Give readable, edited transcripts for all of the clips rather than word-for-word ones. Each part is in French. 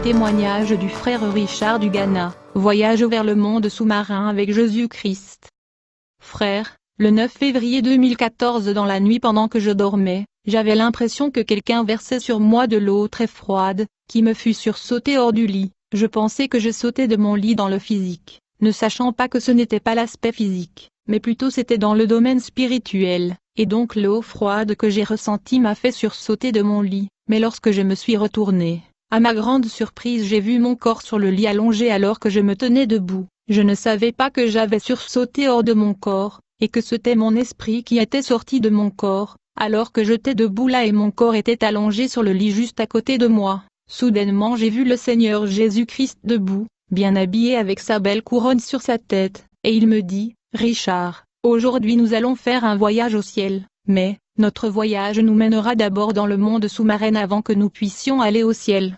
Témoignage du frère Richard du Ghana, voyage vers le monde sous-marin avec Jésus-Christ. Frère, le 9 février 2014 dans la nuit pendant que je dormais, j'avais l'impression que quelqu'un versait sur moi de l'eau très froide, qui me fut sursautée hors du lit. Je pensais que je sautais de mon lit dans le physique, ne sachant pas que ce n'était pas l'aspect physique, mais plutôt c'était dans le domaine spirituel, et donc l'eau froide que j'ai ressentie m'a fait sursauter de mon lit. Mais lorsque je me suis retournée, à ma grande surprise j'ai vu mon corps sur le lit allongé alors que je me tenais debout. Je ne savais pas que j'avais sursauté hors de mon corps, et que c'était mon esprit qui était sorti de mon corps, alors que j'étais debout là et mon corps était allongé sur le lit juste à côté de moi. Soudainement j'ai vu le Seigneur Jésus-Christ debout, bien habillé avec sa belle couronne sur sa tête, et il me dit, « Richard, aujourd'hui nous allons faire un voyage au ciel, mais, notre voyage nous mènera d'abord dans le monde sous-marin avant que nous puissions aller au ciel. »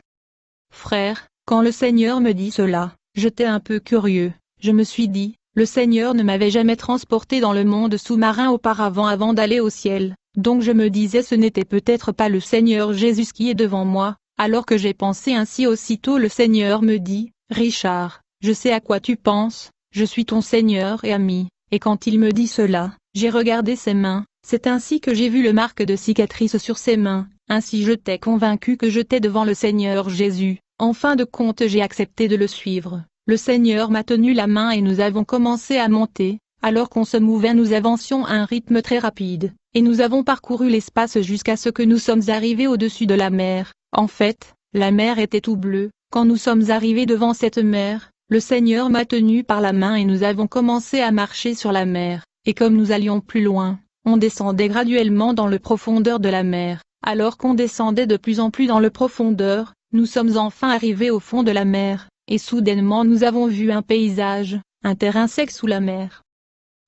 Frère, quand le Seigneur me dit cela, j'étais un peu curieux. Je me suis dit, le Seigneur ne m'avait jamais transporté dans le monde sous-marin auparavant avant d'aller au ciel, donc je me disais ce n'était peut-être pas le Seigneur Jésus qui est devant moi. Alors que j'ai pensé ainsi aussitôt le Seigneur me dit, « Richard, je sais à quoi tu penses, je suis ton Seigneur et ami. » Et quand il me dit cela, j'ai regardé ses mains, c'est ainsi que j'ai vu le marque de cicatrice sur ses mains, ainsi j'étais convaincu que j'étais devant le Seigneur Jésus. En fin de compte j'ai accepté de le suivre. Le Seigneur m'a tenu la main et nous avons commencé à monter. Alors qu'on se mouvait nous avancions à un rythme très rapide, et nous avons parcouru l'espace jusqu'à ce que nous sommes arrivés au-dessus de la mer. En fait, la mer était tout bleue. Quand nous sommes arrivés devant cette mer, le Seigneur m'a tenu par la main et nous avons commencé à marcher sur la mer, et comme nous allions plus loin, on descendait graduellement dans le profondeur de la mer. Alors qu'on descendait de plus en plus dans le profondeur, nous sommes enfin arrivés au fond de la mer, et soudainement nous avons vu un paysage, un terrain sec sous la mer.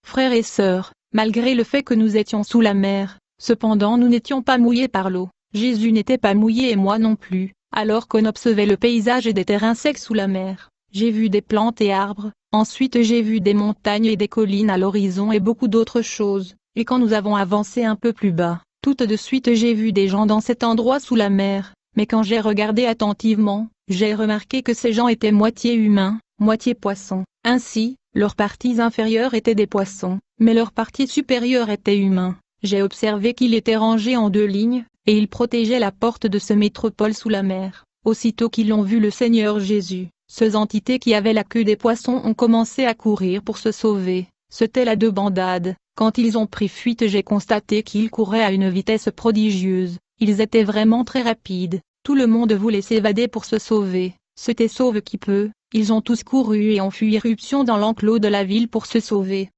Frères et sœurs, malgré le fait que nous étions sous la mer, cependant nous n'étions pas mouillés par l'eau. Jésus n'était pas mouillé et moi non plus, alors qu'on observait le paysage et des terrains secs sous la mer. J'ai vu des plantes et arbres, ensuite j'ai vu des montagnes et des collines à l'horizon et beaucoup d'autres choses, et quand nous avons avancé un peu plus bas, tout de suite j'ai vu des gens dans cet endroit sous la mer, mais quand j'ai regardé attentivement, j'ai remarqué que ces gens étaient moitié humains, moitié poissons. Ainsi, leurs parties inférieures étaient des poissons, mais leurs parties supérieures étaient humains. J'ai observé qu'ils étaient rangés en deux lignes, et ils protégeaient la porte de ce métropole sous la mer. Aussitôt qu'ils ont vu le Seigneur Jésus, ces entités qui avaient la queue des poissons ont commencé à courir pour se sauver. C'était la débandade. Quand ils ont pris fuite j'ai constaté qu'ils couraient à une vitesse prodigieuse. Ils étaient vraiment très rapides. Tout le monde voulait s'évader pour se sauver. C'était sauve qui peut. Ils ont tous couru et ont fui irruption dans l'enclos de la ville pour se sauver.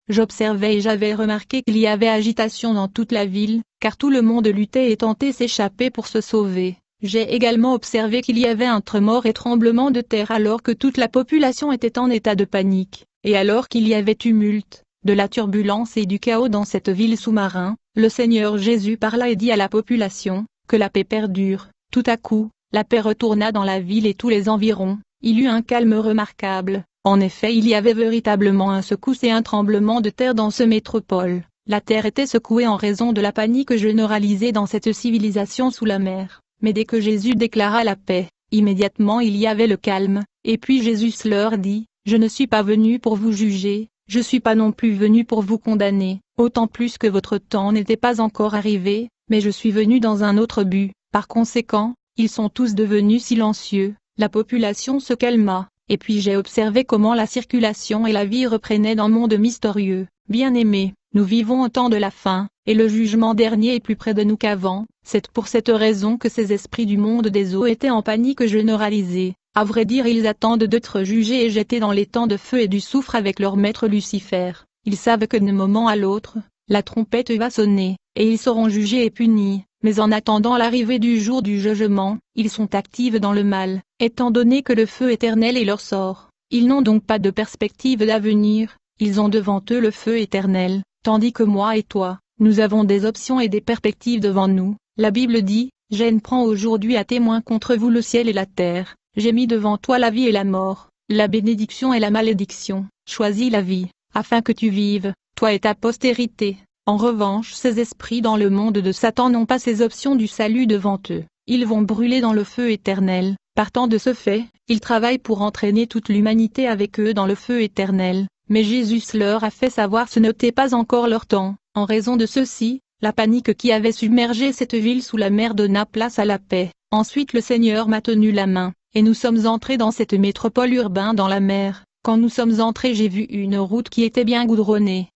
J'observais et j'avais remarqué qu'il y avait agitation dans toute la ville, car tout le monde luttait et tentait s'échapper pour se sauver. J'ai également observé qu'il y avait un tremor et tremblement de terre alors que toute la population était en état de panique, et alors qu'il y avait tumulte, de la turbulence et du chaos dans cette ville sous-marin, le Seigneur Jésus parla et dit à la population, que la paix perdure. Tout à coup, la paix retourna dans la ville et tous les environs, il eut un calme remarquable. En effet il y avait véritablement un secousse et un tremblement de terre dans ce métropole. La terre était secouée en raison de la panique généralisée dans cette civilisation sous la mer. Mais dès que Jésus déclara la paix, immédiatement il y avait le calme, et puis Jésus leur dit, « Je ne suis pas venu pour vous juger, je suis pas non plus venu pour vous condamner, autant plus que votre temps n'était pas encore arrivé, mais je suis venu dans un autre but. » Par conséquent, ils sont tous devenus silencieux, la population se calma. Et puis j'ai observé comment la circulation et la vie reprenaient dans le monde mystérieux. Bien-aimés, nous vivons au temps de la fin, et le jugement dernier est plus près de nous qu'avant. C'est pour cette raison que ces esprits du monde des eaux étaient en panique généralisée. À vrai dire ils attendent d'être jugés et jetés dans les temps de feu et du soufre avec leur maître Lucifer. Ils savent que d'un moment à l'autre, la trompette va sonner, et ils seront jugés et punis. Mais en attendant l'arrivée du jour du jugement, ils sont actifs dans le mal, étant donné que le feu éternel est leur sort. Ils n'ont donc pas de perspective d'avenir, ils ont devant eux le feu éternel, tandis que moi et toi, nous avons des options et des perspectives devant nous. La Bible dit, « Je prends aujourd'hui à témoin contre vous le ciel et la terre, j'ai mis devant toi la vie et la mort, la bénédiction et la malédiction, choisis la vie, afin que tu vives, toi et ta postérité. » En revanche ces esprits dans le monde de Satan n'ont pas ces options du salut devant eux, ils vont brûler dans le feu éternel. Partant de ce fait, ils travaillent pour entraîner toute l'humanité avec eux dans le feu éternel. Mais Jésus leur a fait savoir ce n'était pas encore leur temps. En raison de ceci, la panique qui avait submergé cette ville sous la mer donna place à la paix. Ensuite le Seigneur m'a tenu la main, et nous sommes entrés dans cette métropole urbaine dans la mer. Quand nous sommes entrés, j'ai vu une route qui était bien goudronnée.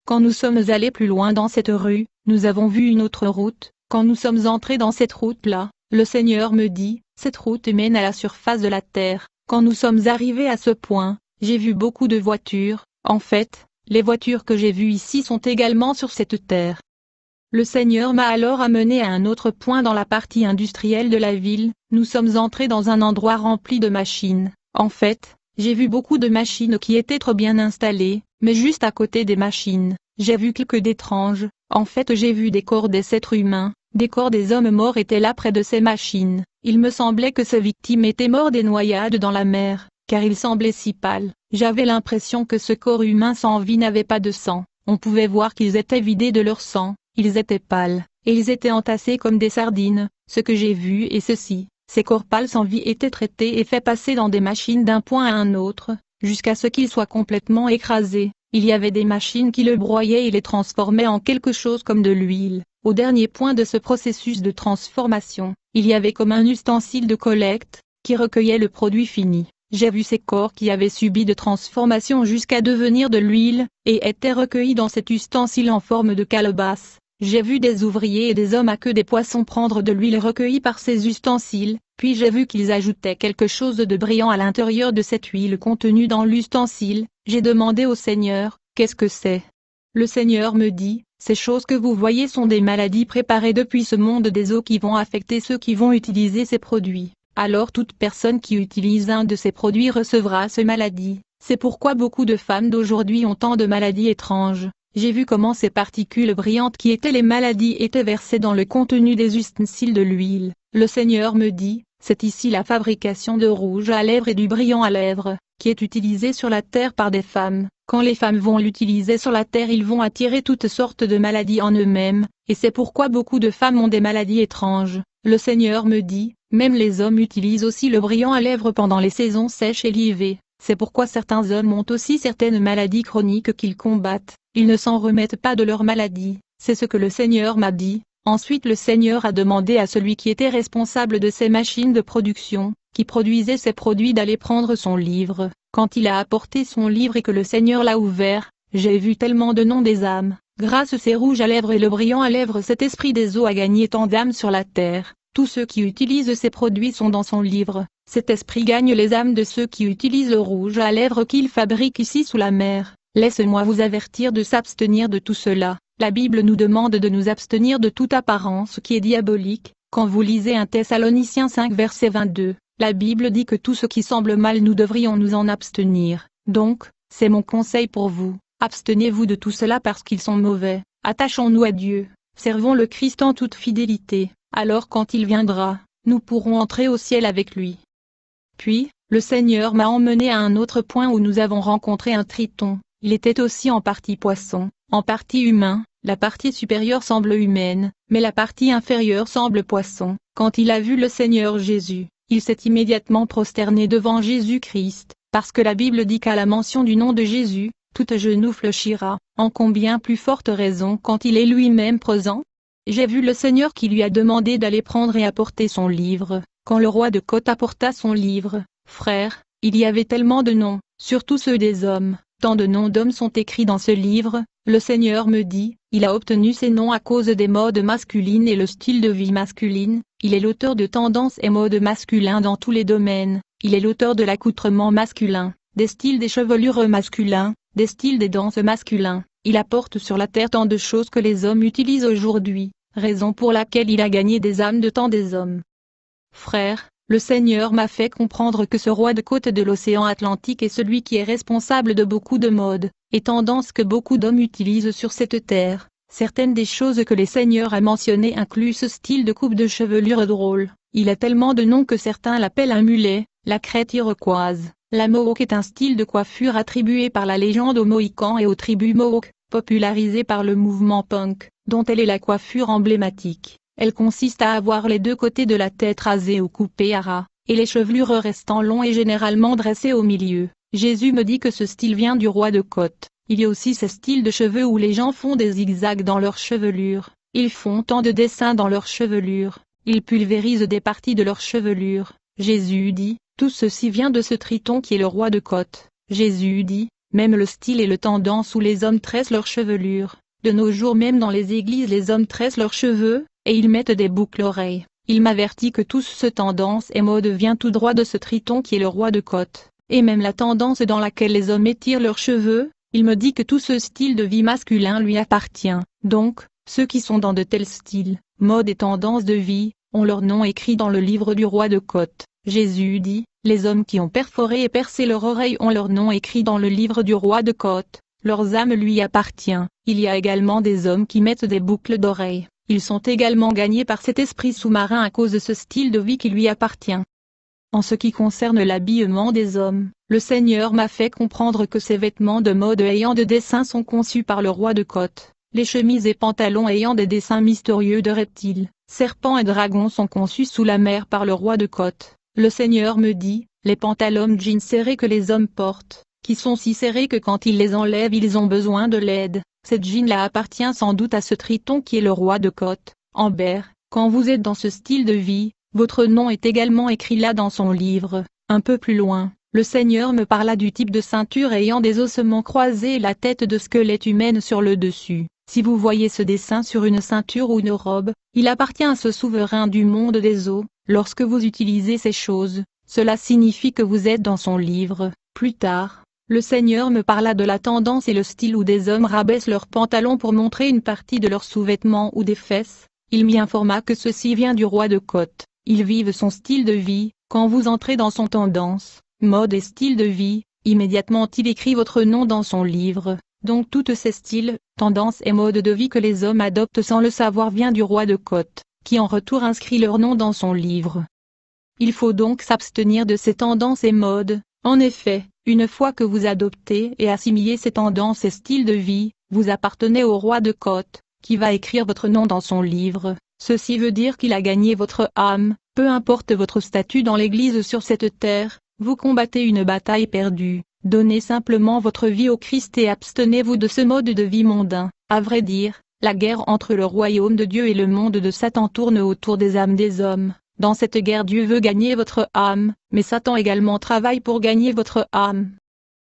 Quand nous sommes allés plus loin dans cette rue, nous avons vu une autre route. Quand nous sommes entrés dans cette route-là, le Seigneur me dit, cette route mène à la surface de la terre. Quand nous sommes arrivés à ce point, j'ai vu beaucoup de voitures. En fait, les voitures que j'ai vues ici sont également sur cette terre. Le Seigneur m'a alors amené à un autre point dans la partie industrielle de la ville. Nous sommes entrés dans un endroit rempli de machines. En fait, j'ai vu beaucoup de machines qui étaient trop bien installées, mais juste à côté des machines, j'ai vu quelque d'étrange. En fait, j'ai vu des corps des êtres humains, des corps des hommes morts étaient là près de ces machines. Il me semblait que ces victimes étaient mortes des noyades dans la mer, car ils semblaient si pâles. J'avais l'impression que ce corps humain sans vie n'avait pas de sang. On pouvait voir qu'ils étaient vidés de leur sang, ils étaient pâles, et ils étaient entassés comme des sardines. Ce que j'ai vu est ceci. Ces corps pâles sans vie étaient traités et faits passer dans des machines d'un point à un autre, jusqu'à ce qu'ils soient complètement écrasés. Il y avait des machines qui le broyaient et les transformaient en quelque chose comme de l'huile. Au dernier point de ce processus de transformation, il y avait comme un ustensile de collecte, qui recueillait le produit fini. J'ai vu ces corps qui avaient subi de transformation jusqu'à devenir de l'huile, et étaient recueillis dans cet ustensile en forme de calebasse. J'ai vu des ouvriers et des hommes à queue des poissons prendre de l'huile recueillie par ces ustensiles, puis j'ai vu qu'ils ajoutaient quelque chose de brillant à l'intérieur de cette huile contenue dans l'ustensile. J'ai demandé au Seigneur, qu'est-ce que c'est? Le Seigneur me dit, ces choses que vous voyez sont des maladies préparées depuis ce monde des eaux qui vont affecter ceux qui vont utiliser ces produits. Alors toute personne qui utilise un de ces produits recevra ces maladies. C'est pourquoi beaucoup de femmes d'aujourd'hui ont tant de maladies étranges. J'ai vu comment ces particules brillantes qui étaient les maladies étaient versées dans le contenu des ustensiles de l'huile. Le Seigneur me dit, c'est ici la fabrication de rouge à lèvres et du brillant à lèvres, qui est utilisé sur la terre par des femmes. Quand les femmes vont l'utiliser sur la terre, ils vont attirer toutes sortes de maladies en eux-mêmes, et c'est pourquoi beaucoup de femmes ont des maladies étranges. Le Seigneur me dit, même les hommes utilisent aussi le brillant à lèvres pendant les saisons sèches et l'hiver. C'est pourquoi certains hommes ont aussi certaines maladies chroniques qu'ils combattent. Ils ne s'en remettent pas de leurs maladies. C'est ce que le Seigneur m'a dit. Ensuite le Seigneur a demandé à celui qui était responsable de ces machines de production, qui produisait ces produits, d'aller prendre son livre. Quand il a apporté son livre et que le Seigneur l'a ouvert, j'ai vu tellement de noms des âmes. Grâce à ces rouges à lèvres et le brillant à lèvres, cet esprit des eaux a gagné tant d'âmes sur la terre. Tous ceux qui utilisent ces produits sont dans son livre. Cet esprit gagne les âmes de ceux qui utilisent le rouge à lèvres qu'il fabrique ici sous la mer. Laissez-moi vous avertir de s'abstenir de tout cela. La Bible nous demande de nous abstenir de toute apparence qui est diabolique. Quand vous lisez 1 Thessaloniciens 5 verset 22, la Bible dit que tout ce qui semble mal nous devrions nous en abstenir. Donc, c'est mon conseil pour vous, abstenez-vous de tout cela parce qu'ils sont mauvais. Attachons-nous à Dieu, servons le Christ en toute fidélité, alors quand il viendra, nous pourrons entrer au ciel avec lui. Puis, le Seigneur m'a emmené à un autre point où nous avons rencontré un triton. Il était aussi en partie poisson, en partie humain. La partie supérieure semble humaine, mais la partie inférieure semble poisson. Quand il a vu le Seigneur Jésus, il s'est immédiatement prosterné devant Jésus-Christ, parce que la Bible dit qu'à la mention du nom de Jésus, tout genou fléchira. En combien plus forte raison quand il est lui-même présent? J'ai vu le Seigneur qui lui a demandé d'aller prendre et apporter son livre. Quand le roi de Côte apporta son livre, frère, il y avait tellement de noms, surtout ceux des hommes. Tant de noms d'hommes sont écrits dans ce livre. Le Seigneur me dit, il a obtenu ces noms à cause des modes masculines et le style de vie masculine. Il est l'auteur de tendances et modes masculins dans tous les domaines. Il est l'auteur de l'accoutrement masculin, des styles des chevelures masculins, des styles des danses masculins. Il apporte sur la terre tant de choses que les hommes utilisent aujourd'hui, raison pour laquelle il a gagné des âmes de tant des hommes. Frère, le Seigneur m'a fait comprendre que ce roi de côte de l'océan Atlantique est celui qui est responsable de beaucoup de modes et tendances que beaucoup d'hommes utilisent sur cette terre. Certaines des choses que les seigneurs a mentionnées incluent ce style de coupe de chevelure drôle. Il a tellement de noms que certains l'appellent un mulet, la crête iroquoise. La Mohawk est un style de coiffure attribué par la légende aux Mohicans et aux tribus Mohawk, popularisé par le mouvement punk, dont elle est la coiffure emblématique. Elle consiste à avoir les deux côtés de la tête rasés ou coupés à ras, et les chevelures restant longs et généralement dressées au milieu. Jésus me dit que ce style vient du roi de Côte. Il y a aussi ce style de cheveux où les gens font des zigzags dans leur chevelure. Ils font tant de dessins dans leur chevelure. Ils pulvérisent des parties de leur chevelure. Jésus dit, tout ceci vient de ce triton qui est le roi de Côte. Jésus dit, même le style et le tendance où les hommes tressent leur chevelure. De nos jours même dans les églises les hommes tressent leurs cheveux, et ils mettent des boucles oreilles. Il m'avertit que toute ce tendance et mode vient tout droit de ce triton qui est le roi de Côte. Et même la tendance dans laquelle les hommes étirent leurs cheveux, il me dit que tout ce style de vie masculin lui appartient. Donc, ceux qui sont dans de tels styles, modes et tendances de vie, ont leur nom écrit dans le livre du roi de Côte. Jésus dit, les hommes qui ont perforé et percé leur oreille ont leur nom écrit dans le livre du roi de Côte. Leurs âmes lui appartiennent. Il y a également des hommes qui mettent des boucles d'oreilles. Ils sont également gagnés par cet esprit sous-marin à cause de ce style de vie qui lui appartient. En ce qui concerne l'habillement des hommes, le Seigneur m'a fait comprendre que ces vêtements de mode ayant de dessins sont conçus par le roi de Côte. Les chemises et pantalons ayant des dessins mystérieux de reptiles, serpents et dragons sont conçus sous la mer par le roi de Côte. Le Seigneur me dit, les pantalons jeans serrés que les hommes portent, qui sont si serrés que quand ils les enlèvent ils ont besoin de l'aide. Cette jean-là appartient sans doute à ce triton qui est le roi de Côte. Amber, quand vous êtes dans ce style de vie, votre nom est également écrit là dans son livre. Un peu plus loin, le Seigneur me parla du type de ceinture ayant des ossements croisés et la tête de squelette humaine sur le dessus. Si vous voyez ce dessin sur une ceinture ou une robe, il appartient à ce souverain du monde des eaux. Lorsque vous utilisez ces choses, cela signifie que vous êtes dans son livre. Plus tard, le Seigneur me parla de la tendance et le style où des hommes rabaissent leurs pantalons pour montrer une partie de leurs sous-vêtements ou des fesses. Il m'y informa que ceci vient du roi de Côte. Ils vivent son style de vie. Quand vous entrez dans son tendance, mode et style de vie, immédiatement il écrit votre nom dans son livre. Donc tous ces styles, tendances et modes de vie que les hommes adoptent sans le savoir vient du roi de Côte, qui en retour inscrit leur nom dans son livre. Il faut donc s'abstenir de ces tendances et modes. En effet, une fois que vous adoptez et assimilez ces tendances et styles de vie, vous appartenez au roi de Côte, qui va écrire votre nom dans son livre. Ceci veut dire qu'il a gagné votre âme, peu importe votre statut dans l'Église sur cette terre, vous combattez une bataille perdue. Donnez simplement votre vie au Christ et abstenez-vous de ce mode de vie mondain. À vrai dire, la guerre entre le royaume de Dieu et le monde de Satan tourne autour des âmes des hommes. Dans cette guerre Dieu veut gagner votre âme, mais Satan également travaille pour gagner votre âme.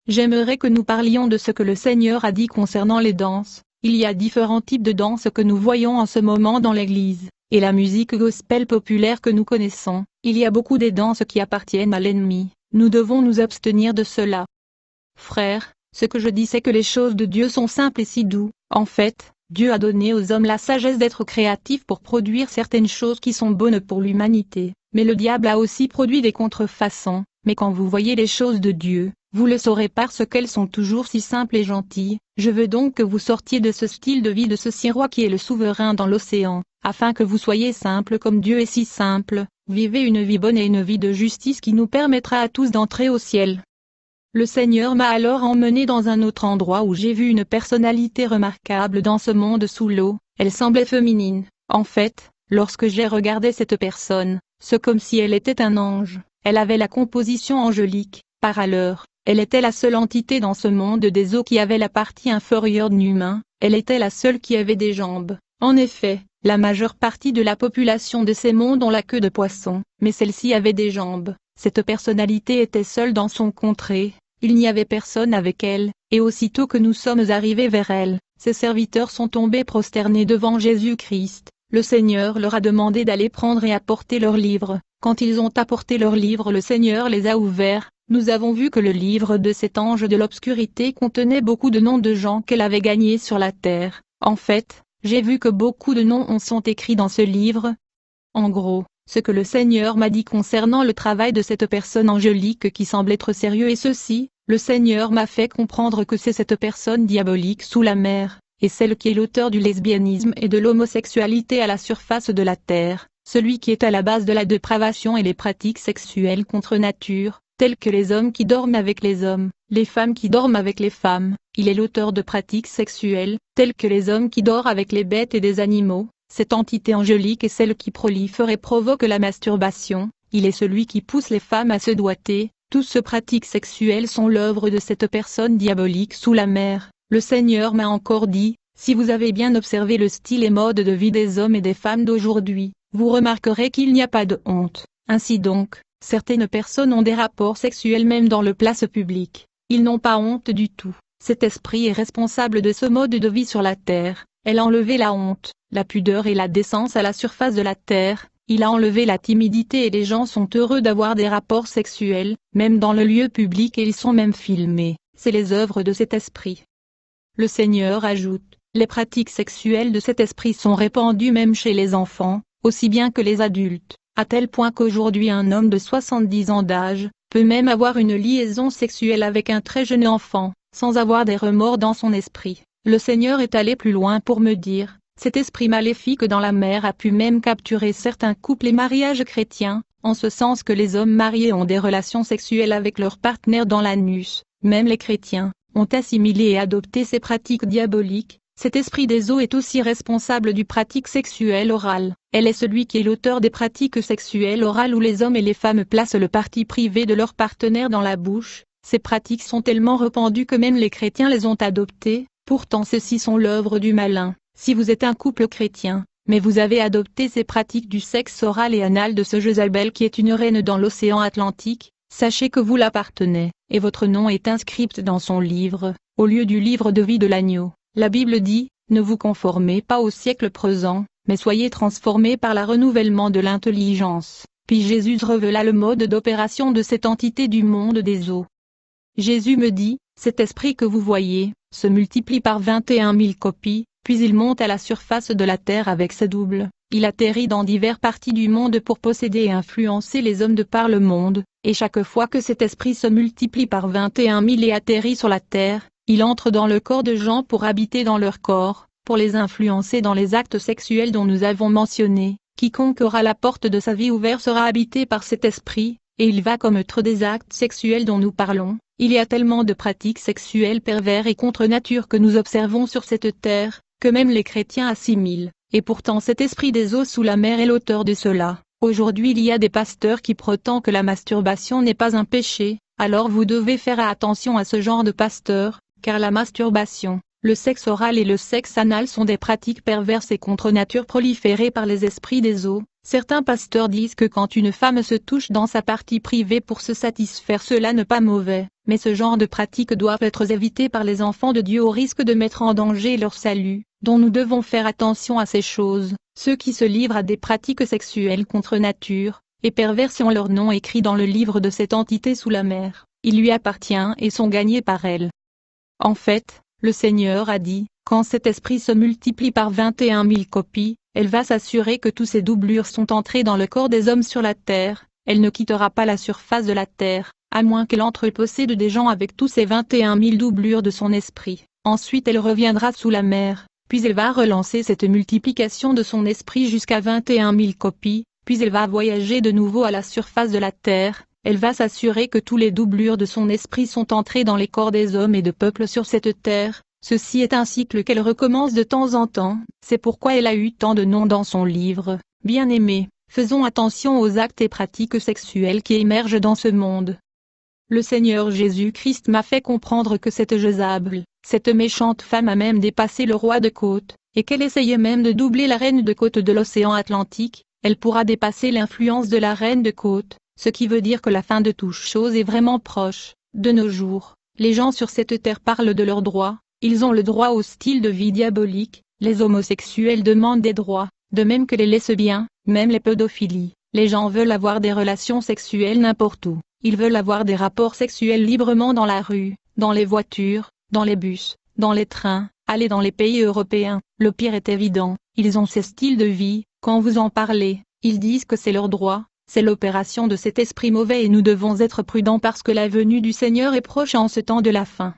J'aimerais que nous parlions de ce que le Seigneur a dit concernant les danses. Il y a différents types de danses que nous voyons en ce moment dans l'Église, et la musique gospel populaire que nous connaissons. Il y a beaucoup de danses qui appartiennent à l'ennemi. Nous devons nous abstenir de cela. Frères, ce que je dis c'est que les choses de Dieu sont simples et si doux. En fait, Dieu a donné aux hommes la sagesse d'être créatifs pour produire certaines choses qui sont bonnes pour l'humanité. Mais le diable a aussi produit des contrefaçons. Mais quand vous voyez les choses de Dieu, vous le saurez parce qu'elles sont toujours si simples et gentilles. Je veux donc que vous sortiez de ce style de vie de ce roi qui est le souverain dans l'océan, afin que vous soyez simples comme Dieu est si simple. Vivez une vie bonne et une vie de justice qui nous permettra à tous d'entrer au ciel. Le Seigneur m'a alors emmené dans un autre endroit où j'ai vu une personnalité remarquable dans ce monde sous l'eau. Elle semblait féminine. En fait, lorsque j'ai regardé cette personne, c'est comme si elle était un ange. Elle avait la composition angélique. Par ailleurs, elle était la seule entité dans ce monde des eaux qui avait la partie inférieure de l'humain. Elle était la seule qui avait des jambes. En effet, la majeure partie de la population de ces mondes ont la queue de poisson, mais celle-ci avait des jambes. Cette personnalité était seule dans son contrée. Il n'y avait personne avec elle, et aussitôt que nous sommes arrivés vers elle, ses serviteurs sont tombés prosternés devant Jésus-Christ. Le Seigneur leur a demandé d'aller prendre et apporter leurs livres. Quand ils ont apporté leurs livres, le Seigneur les a ouverts. Nous avons vu que le livre de cet ange de l'obscurité contenait beaucoup de noms de gens qu'elle avait gagnés sur la terre. En fait, j'ai vu que beaucoup de noms sont écrits dans ce livre. En gros, ce que le Seigneur m'a dit concernant le travail de cette personne angélique qui semble être sérieux est ceci. Le Seigneur m'a fait comprendre que c'est cette personne diabolique sous la mer, et celle qui est l'auteur du lesbianisme et de l'homosexualité à la surface de la terre, celui qui est à la base de la dépravation et les pratiques sexuelles contre nature, telles que les hommes qui dorment avec les hommes, les femmes qui dorment avec les femmes. Il est l'auteur de pratiques sexuelles, telles que les hommes qui dorment avec les bêtes et des animaux. Cette entité angélique est celle qui prolifère et provoque la masturbation. il est celui qui pousse les femmes à se doiter. Toutes ces pratiques sexuelles sont l'œuvre de cette personne diabolique sous la mer. Le Seigneur m'a encore dit, si vous avez bien observé le style et mode de vie des hommes et des femmes d'aujourd'hui, vous remarquerez qu'il n'y a pas de honte. Ainsi donc, certaines personnes ont des rapports sexuels même dans le place public. Ils n'ont pas honte du tout. Cet esprit est responsable de ce mode de vie sur la terre. Elle a enlevé la honte, la pudeur et la décence à la surface de la terre. Il a enlevé la timidité et les gens sont heureux d'avoir des rapports sexuels, même dans le lieu public et ils sont même filmés. C'est les œuvres de cet esprit. Le Seigneur ajoute, les pratiques sexuelles de cet esprit sont répandues même chez les enfants, aussi bien que les adultes, à tel point qu'aujourd'hui un homme de 70 ans d'âge, peut même avoir une liaison sexuelle avec un très jeune enfant, sans avoir des remords dans son esprit. Le Seigneur est allé plus loin pour me dire, cet esprit maléfique dans la mer a pu même capturer certains couples et mariages chrétiens, en ce sens que les hommes mariés ont des relations sexuelles avec leurs partenaires dans l'anus. Même les chrétiens ont assimilé et adopté ces pratiques diaboliques. Cet esprit des eaux est aussi responsable du pratique sexuelle orale. Elle est celui qui est l'auteur des pratiques sexuelles orales où les hommes et les femmes placent le parti privé de leur partenaire dans la bouche. Ces pratiques sont tellement répandues que même les chrétiens les ont adoptées. Pourtant ceux-ci sont l'œuvre du malin. Si vous êtes un couple chrétien, mais vous avez adopté ces pratiques du sexe oral et anal de ce Jézabel qui est une reine dans l'océan Atlantique, sachez que vous l'appartenez, et votre nom est inscrit dans son livre, au lieu du livre de vie de l'agneau. La Bible dit, ne vous conformez pas au siècle présent, mais soyez transformés par le renouvellement de l'intelligence. Puis Jésus révéla le mode d'opération de cette entité du monde des eaux. Jésus me dit, cet esprit que vous voyez, se multiplie par 21 000 copies, puis il monte à la surface de la terre avec ses doubles. Il atterrit dans diverses parties du monde pour posséder et influencer les hommes de par le monde, et chaque fois que cet esprit se multiplie par 21 000 et atterrit sur la terre, il entre dans le corps de gens pour habiter dans leur corps, pour les influencer dans les actes sexuels dont nous avons mentionné. Quiconque aura la porte de sa vie ouverte sera habité par cet esprit, et il va commettre des actes sexuels dont nous parlons. Il y a tellement de pratiques sexuelles pervers et contre nature que nous observons sur cette terre, que même les chrétiens assimilent, et pourtant cet esprit des eaux sous la mer est l'auteur de cela. Aujourd'hui il y a des pasteurs qui prétendent que la masturbation n'est pas un péché, alors vous devez faire attention à ce genre de pasteurs, car la masturbation, le sexe oral et le sexe anal sont des pratiques perverses et contre nature proliférées par les esprits des eaux. Certains pasteurs disent que quand une femme se touche dans sa partie privée pour se satisfaire cela n'est pas mauvais, mais ce genre de pratiques doivent être évitées par les enfants de Dieu au risque de mettre en danger leur salut, dont nous devons faire attention à ces choses. Ceux qui se livrent à des pratiques sexuelles contre nature, et perverses ont leur nom écrit dans le livre de cette entité sous la mer, il lui appartient et sont gagnés par elle. En fait, le Seigneur a dit, quand cet esprit se multiplie par 21 000 copies, elle va s'assurer que tous ces doublures sont entrées dans le corps des hommes sur la terre, elle ne quittera pas la surface de la terre, à moins qu'elle entre possède des gens avec tous ces 21 000 doublures de son esprit. Ensuite elle reviendra sous la mer, puis elle va relancer cette multiplication de son esprit jusqu'à 21 000 copies, puis elle va voyager de nouveau à la surface de la terre, elle va s'assurer que tous les doublures de son esprit sont entrées dans les corps des hommes et de peuples sur cette terre. Ceci est un cycle qu'elle recommence de temps en temps, c'est pourquoi elle a eu tant de noms dans son livre. Bien-aimés, faisons attention aux actes et pratiques sexuelles qui émergent dans ce monde. Le Seigneur Jésus-Christ m'a fait comprendre que cette Jézabel, cette méchante femme a même dépassé le roi de côte, et qu'elle essayait même de doubler la reine de côte de l'océan Atlantique. Elle pourra dépasser l'influence de la reine de côte, ce qui veut dire que la fin de toute chose est vraiment proche. De nos jours, les gens sur cette terre parlent de leurs droits. Ils ont le droit au style de vie diabolique, les homosexuels demandent des droits, de même que les lesbiens, même les pédophilies. Les gens veulent avoir des relations sexuelles n'importe où, ils veulent avoir des rapports sexuels librement dans la rue, dans les voitures, dans les bus, dans les trains, aller dans les pays européens. Le pire est évident, ils ont ces styles de vie, quand vous en parlez, ils disent que c'est leur droit, c'est l'opération de cet esprit mauvais et nous devons être prudents parce que la venue du Seigneur est proche en ce temps de la fin.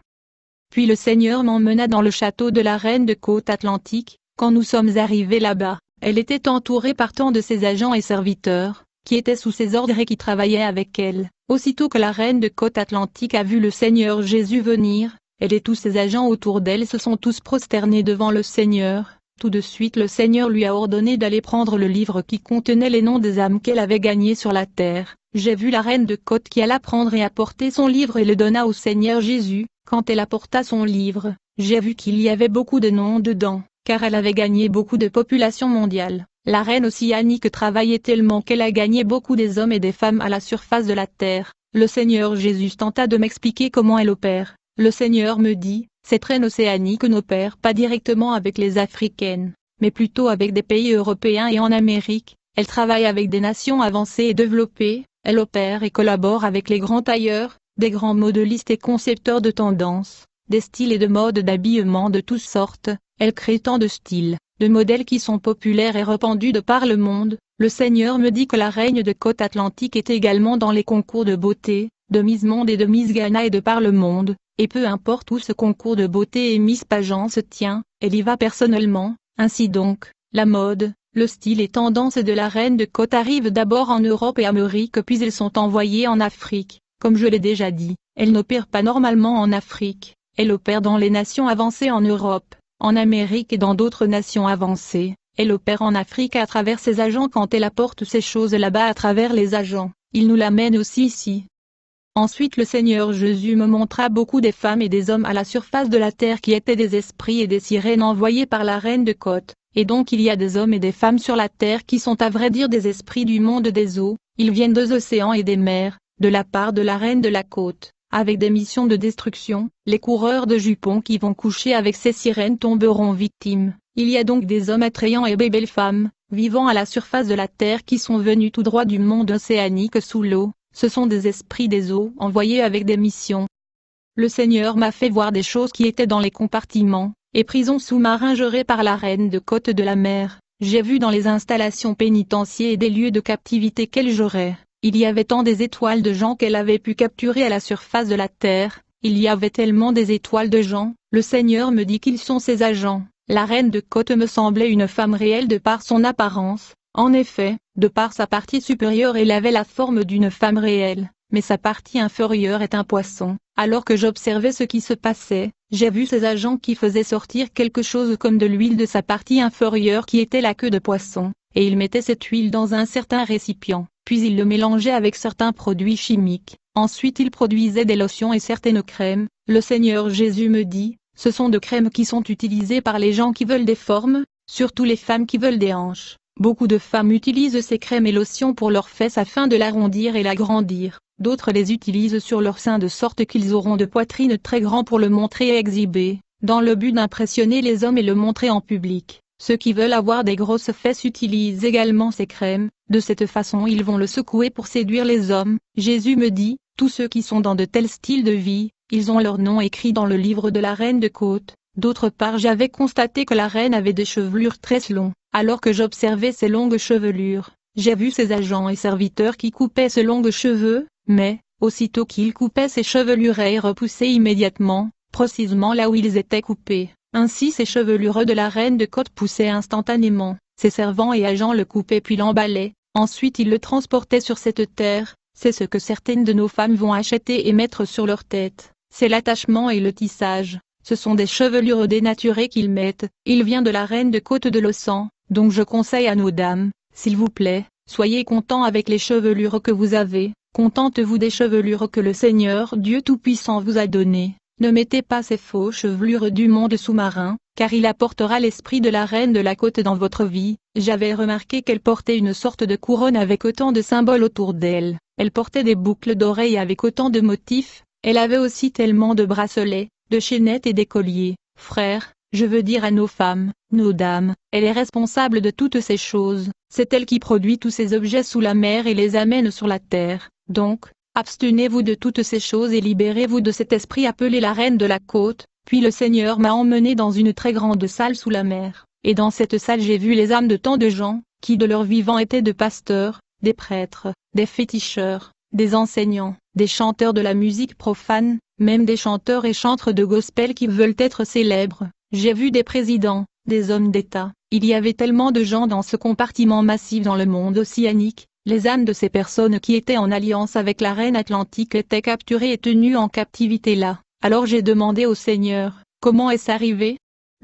Puis le Seigneur m'emmena dans le château de la reine de côte Atlantique. Quand nous sommes arrivés là-bas, elle était entourée par tant de ses agents et serviteurs, qui étaient sous ses ordres et qui travaillaient avec elle. Aussitôt que la reine de côte Atlantique a vu le Seigneur Jésus venir, elle et tous ses agents autour d'elle se sont tous prosternés devant le Seigneur. Tout de suite le Seigneur lui a ordonné d'aller prendre le livre qui contenait les noms des âmes qu'elle avait gagnées sur la terre. J'ai vu la reine de côte qui alla prendre et apporter son livre et le donna au Seigneur Jésus. Quand elle apporta son livre, j'ai vu qu'il y avait beaucoup de noms dedans, car elle avait gagné beaucoup de population mondiale. La reine océanique travaillait tellement qu'elle a gagné beaucoup des hommes et des femmes à la surface de la terre. Le Seigneur Jésus tenta de m'expliquer comment elle opère. Le Seigneur me dit, cette reine océanique n'opère pas directement avec les Africaines, mais plutôt avec des pays européens et en Amérique. Elle travaille avec des nations avancées et développées. Elle opère et collabore avec les grands tailleurs, des grands modélistes et concepteurs de tendances, des styles et de modes d'habillement de toutes sortes. Elle crée tant de styles, de modèles qui sont populaires et répandus de par le monde. Le Seigneur me dit que la reine de côte atlantique est également dans les concours de beauté, de Miss Monde et de Miss Ghana et de par le monde, et peu importe où ce concours de beauté et Miss Pageant se tient, elle y va personnellement. Ainsi donc, la mode, le style et tendance de la reine de côte arrivent d'abord en Europe et Amérique puis ils sont envoyés en Afrique. Comme je l'ai déjà dit, elle n'opère pas normalement en Afrique, elle opère dans les nations avancées en Europe, en Amérique et dans d'autres nations avancées. Elle opère en Afrique à travers ses agents quand elle apporte ces choses là-bas à travers les agents, il nous l'amène aussi ici. Ensuite le Seigneur Jésus me montra beaucoup des femmes et des hommes à la surface de la terre qui étaient des esprits et des sirènes envoyés par la reine de côte, et donc il y a des hommes et des femmes sur la terre qui sont à vrai dire des esprits du monde des eaux, ils viennent des océans et des mers, de la part de la reine de la côte, avec des missions de destruction. Les coureurs de jupons qui vont coucher avec ces sirènes tomberont victimes. Il y a donc des hommes attrayants et des belles femmes, vivant à la surface de la terre qui sont venus tout droit du monde océanique sous l'eau. Ce sont des esprits des eaux envoyés avec des missions. Le Seigneur m'a fait voir des choses qui étaient dans les compartiments et prisons sous-marins gérés par la reine de côte de la mer. J'ai vu dans les installations pénitentiaires et des lieux de captivité qu'elle gérait. Il y avait tant des étoiles de gens qu'elle avait pu capturer à la surface de la terre. Il y avait tellement des étoiles de gens. Le Seigneur me dit qu'ils sont ses agents. La reine de côte me semblait une femme réelle de par son apparence. En effet, de par sa partie supérieure elle avait la forme d'une femme réelle, mais sa partie inférieure est un poisson. Alors que j'observais ce qui se passait, j'ai vu ces agents qui faisaient sortir quelque chose comme de l'huile de sa partie inférieure qui était la queue de poisson, et ils mettaient cette huile dans un certain récipient, puis ils le mélangeaient avec certains produits chimiques. Ensuite ils produisaient des lotions et certaines crèmes. Le Seigneur Jésus me dit, ce sont de crèmes qui sont utilisées par les gens qui veulent des formes, surtout les femmes qui veulent des hanches. Beaucoup de femmes utilisent ces crèmes et lotions pour leurs fesses afin de l'arrondir et l'agrandir. D'autres les utilisent sur leurs seins de sorte qu'ils auront de poitrines très grands pour le montrer et exhiber, dans le but d'impressionner les hommes et le montrer en public. Ceux qui veulent avoir des grosses fesses utilisent également ces crèmes. De cette façon ils vont le secouer pour séduire les hommes. Jésus me dit, tous ceux qui sont dans de tels styles de vie, ils ont leur nom écrit dans le livre de la reine de côte. D'autre part j'avais constaté que la reine avait des chevelures très longues. Alors que j'observais ces longues chevelures, j'ai vu ses agents et serviteurs qui coupaient ces longues cheveux, mais, aussitôt qu'ils coupaient ces chevelures elles repoussaient immédiatement, précisément là où ils étaient coupés. Ainsi ces chevelures de la reine de côte poussaient instantanément. Ses servants et agents le coupaient puis l'emballaient, ensuite ils le transportaient sur cette terre. C'est ce que certaines de nos femmes vont acheter et mettre sur leur tête. C'est l'attachement et le tissage. Ce sont des chevelures dénaturées qu'ils mettent. Il vient de la reine de côte de l'océan. Donc je conseille à nos dames, s'il vous plaît, soyez contents avec les chevelures que vous avez, contentez-vous des chevelures que le Seigneur Dieu Tout-Puissant vous a données. Ne mettez pas ces faux chevelures du monde sous-marin, car il apportera l'esprit de la reine de la côte dans votre vie. J'avais remarqué qu'elle portait une sorte de couronne avec autant de symboles autour d'elle. Elle portait des boucles d'oreilles avec autant de motifs. Elle avait aussi tellement de bracelets, de chaînettes et des colliers. Frères, je veux dire à nos femmes, nos dames, elle est responsable de toutes ces choses. C'est elle qui produit tous ces objets sous la mer et les amène sur la terre. Donc, abstenez-vous de toutes ces choses et libérez-vous de cet esprit appelé la reine de la côte. Puis le Seigneur m'a emmené dans une très grande salle sous la mer. Et dans cette salle j'ai vu les âmes de tant de gens, qui de leur vivant étaient de pasteurs, des prêtres, des féticheurs, des enseignants, des chanteurs de la musique profane, même des chanteurs et chantres de gospel qui veulent être célèbres. J'ai vu des présidents, des hommes d'État. Il y avait tellement de gens dans ce compartiment massif dans le monde océanique. Les âmes de ces personnes qui étaient en alliance avec la reine atlantique étaient capturées et tenues en captivité là. Alors j'ai demandé au Seigneur, comment est-ce arrivé?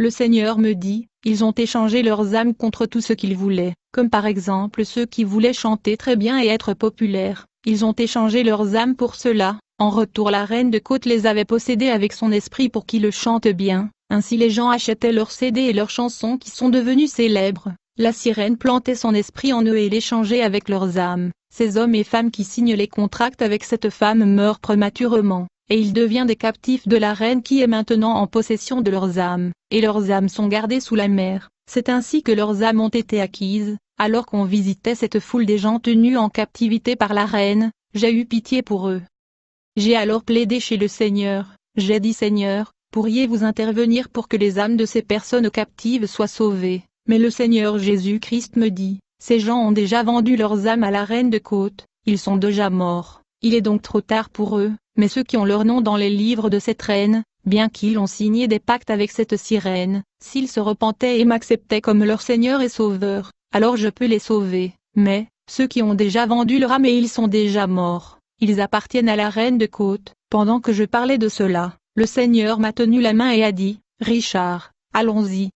Le Seigneur me dit, ils ont échangé leurs âmes contre tout ce qu'ils voulaient, comme par exemple ceux qui voulaient chanter très bien et être populaires. Ils ont échangé leurs âmes pour cela. En retour, la reine de Côte les avait possédés avec son esprit pour qu'ils le chantent bien. Ainsi les gens achetaient leurs CD et leurs chansons qui sont devenues célèbres. La sirène plantait son esprit en eux et l'échangeait avec leurs âmes. Ces hommes et femmes qui signent les contrats avec cette femme meurent prématurément, et ils deviennent des captifs de la reine qui est maintenant en possession de leurs âmes, et leurs âmes sont gardées sous la mer. C'est ainsi que leurs âmes ont été acquises. Alors qu'on visitait cette foule des gens tenus en captivité par la reine, j'ai eu pitié pour eux. J'ai alors plaidé chez le Seigneur. J'ai dit: Seigneur, pourriez-vous intervenir pour que les âmes de ces personnes captives soient sauvées? Mais le Seigneur Jésus-Christ me dit: ces gens ont déjà vendu leurs âmes à la reine de Côte, ils sont déjà morts. Il est donc trop tard pour eux, mais ceux qui ont leur nom dans les livres de cette reine, bien qu'ils ont signé des pactes avec cette sirène, s'ils se repentaient et m'acceptaient comme leur Seigneur et Sauveur, alors je peux les sauver. Mais, ceux qui ont déjà vendu leur âme et ils sont déjà morts, ils appartiennent à la reine de Côte. Pendant que je parlais de cela, le Seigneur m'a tenu la main et a dit: Richard, allons-y.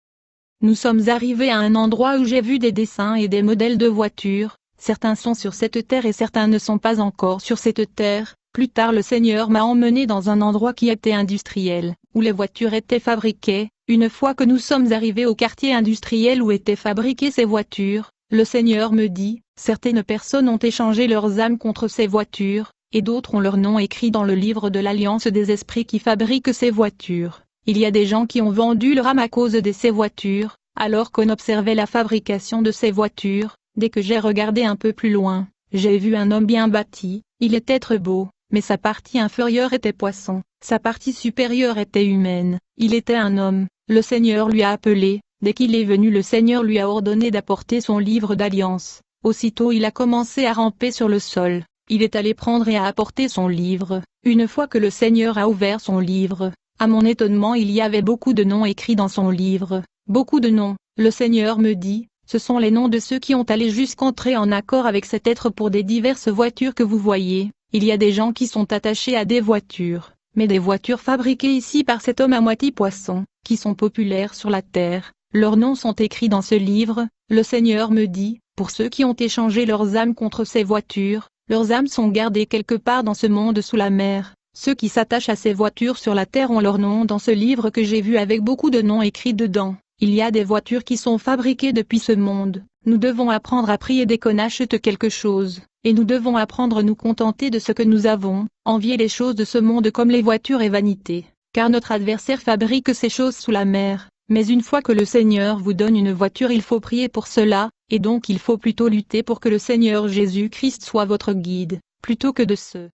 Nous sommes arrivés à un endroit où j'ai vu des dessins et des modèles de voitures. Certains sont sur cette terre et certains ne sont pas encore sur cette terre. Plus tard le Seigneur m'a emmené dans un endroit qui était industriel, où les voitures étaient fabriquées. Une fois que nous sommes arrivés au quartier industriel où étaient fabriquées ces voitures, le Seigneur me dit: certaines personnes ont échangé leurs âmes contre ces voitures, et d'autres ont leur nom écrit dans le livre de l'Alliance des esprits qui fabriquent ces voitures. Il y a des gens qui ont vendu leur âme à cause de ces voitures. Alors qu'on observait la fabrication de ces voitures, dès que j'ai regardé un peu plus loin, j'ai vu un homme bien bâti. Il était très beau, mais sa partie inférieure était poisson, sa partie supérieure était humaine. Il était un homme. Le Seigneur lui a appelé. Dès qu'il est venu, le Seigneur lui a ordonné d'apporter son livre d'alliance. Aussitôt il a commencé à ramper sur le sol. Il est allé prendre et a apporté son livre. Une fois que le Seigneur a ouvert son livre, à mon étonnement, il y avait beaucoup de noms écrits dans son livre. Beaucoup de noms. Le Seigneur me dit: ce sont les noms de ceux qui ont allé jusqu'entrer en accord avec cet être pour des diverses voitures que vous voyez. Il y a des gens qui sont attachés à des voitures, mais des voitures fabriquées ici par cet homme à moitié poisson, qui sont populaires sur la terre. Leurs noms sont écrits dans ce livre. Le Seigneur me dit: pour ceux qui ont échangé leurs âmes contre ces voitures, leurs âmes sont gardées quelque part dans ce monde sous la mer. Ceux qui s'attachent à ces voitures sur la terre ont leur nom dans ce livre que j'ai vu avec beaucoup de noms écrits dedans. Il y a des voitures qui sont fabriquées depuis ce monde. Nous devons apprendre à prier dès qu'on achète quelque chose, et nous devons apprendre à nous contenter de ce que nous avons, envier les choses de ce monde comme les voitures et vanité, car notre adversaire fabrique ces choses sous la mer. Mais une fois que le Seigneur vous donne une voiture, il faut prier pour cela, et donc il faut plutôt lutter pour que le Seigneur Jésus-Christ soit votre guide, plutôt que de se